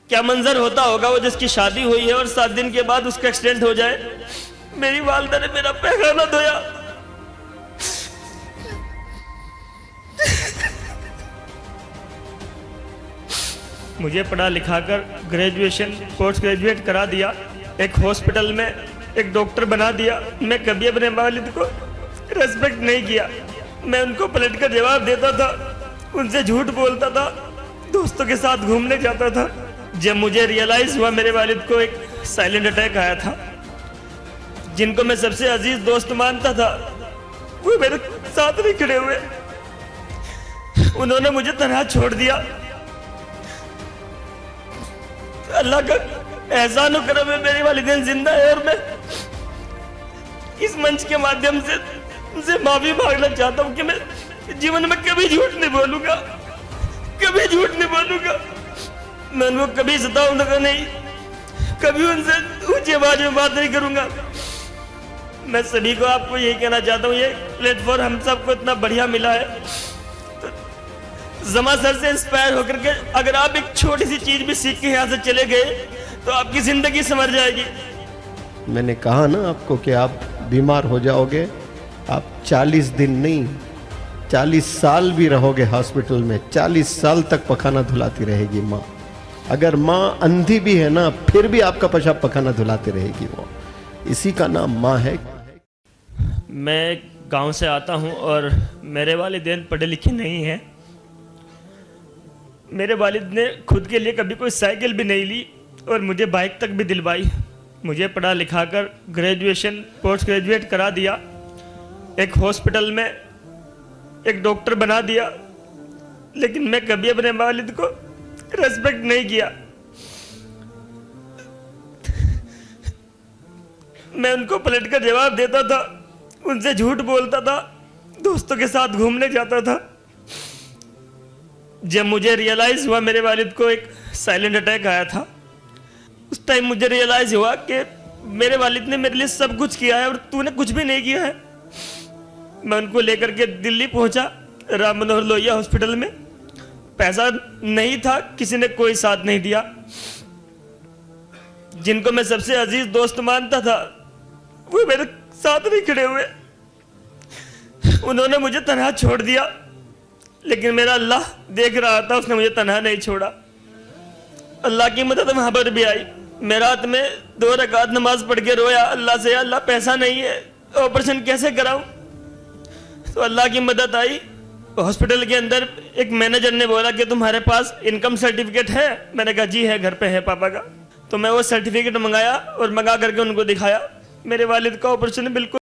क्या मंजर होता होगा वो जिसकी शादी हुई है और 7 दिन के बाद उसका एक्सीडेंट हो जाए। मेरी वालदा ने मेरा पैखाना धोया। मुझे पढ़ा लिखा कर ग्रेजुएशन पोस्ट ग्रेजुएट करा दिया, एक हॉस्पिटल में एक डॉक्टर बना दिया। मैं कभी अपने वालिद को रेस्पेक्ट नहीं किया। मैं उनको पलट कर जवाब देता था, उनसे झूठ बोलता था, दोस्तों के साथ घूमने जाता था। जब मुझे रियलाइज हुआ मेरे वालिद को एक साइलेंट अटैक आया था, जिनको मैं सबसे अजीज दोस्त मानता था वो मेरे साथ नहीं खड़े हुए। उन्होंने मुझे तन्हा छोड़ दिया। अल्लाह का एहसान और करम है, मेरे वालिदैन जिंदा है और मैं इस मंच के माध्यम से उनसे माफी मांगना चाहता हूँ कि मैं जीवन में कभी झूठ नहीं बोलूंगा, कभी झूठ नहीं बोलूंगा। मैं उनको कभी सताऊंगा नहीं, कभी उनसे ऊंची आवाज में बात नहीं करूंगा। मैं सभी को आपको यही कहना चाहता हूँ, ये प्लेटफॉर्म हम सबको इतना बढ़िया मिला है, तो जमा सर से इंस्पायर होकर के अगर आप एक छोटी सी चीज भी सीख के यहाँ से चले गए तो आपकी जिंदगी संवर जाएगी। मैंने कहा ना आपको कि आप बीमार हो जाओगे, आप 40 दिन नहीं 40 साल भी रहोगे हॉस्पिटल में। 40 साल तक पखाना धुलाती रहेगी माँ। अगर माँ अंधी भी है ना, फिर भी आपका पेशाब पखाना धुलाती रहेगी वो। इसी का नाम माँ है। मैं गांव से आता हूं और मेरे वालिदैन पढ़े लिखे नहीं हैं। मेरे वालिद ने खुद के लिए कभी कोई साइकिल भी नहीं ली और मुझे बाइक तक भी दिलवाई। मुझे पढ़ा लिखा कर ग्रेजुएशन पोस्ट ग्रेजुएट करा दिया, एक हॉस्पिटल में एक डॉक्टर बना दिया। लेकिन मैं कभी अपने वालिद को रेस्पेक्ट नहीं किया। मैं उनको पलट कर जवाब देता था, उनसे झूठ बोलता था, दोस्तों के साथ घूमने जाता था। जब मुझे रियलाइज हुआ मेरे वालिद को एक साइलेंट अटैक आया था, उस टाइम मुझे रियलाइज हुआ कि मेरे वालिद ने मेरे लिए सब कुछ किया है और तूने कुछ भी नहीं किया है। मैं उनको लेकर के दिल्ली पहुंचा, राम मनोहर लोहिया हॉस्पिटल में। पैसा नहीं था, किसी ने कोई साथ नहीं दिया। जिनको मैं सबसे अजीज दोस्त मानता था वो मेरे साथ नहीं खड़े हुए। उन्होंने मुझे तन्हा छोड़ दिया, लेकिन मेरा अल्लाह देख रहा था, उसने मुझे तन्हा नहीं छोड़ा। अल्लाह की मदद वहां पर भी आई। मैं रात में 2 रकात नमाज पढ़ के रोया अल्लाह से, अल्लाह पैसा नहीं है, ऑपरेशन कैसे कराऊं। तो अल्लाह की मदद आई। हॉस्पिटल के अंदर एक मैनेजर ने बोला कि तुम्हारे पास इनकम सर्टिफिकेट है। मैंने कहा जी है, घर पे है पापा का। तो मैं वो सर्टिफिकेट मंगाया और मंगा करके उनको दिखाया। मेरे वालिद का ऑपरेशन बिल्कुल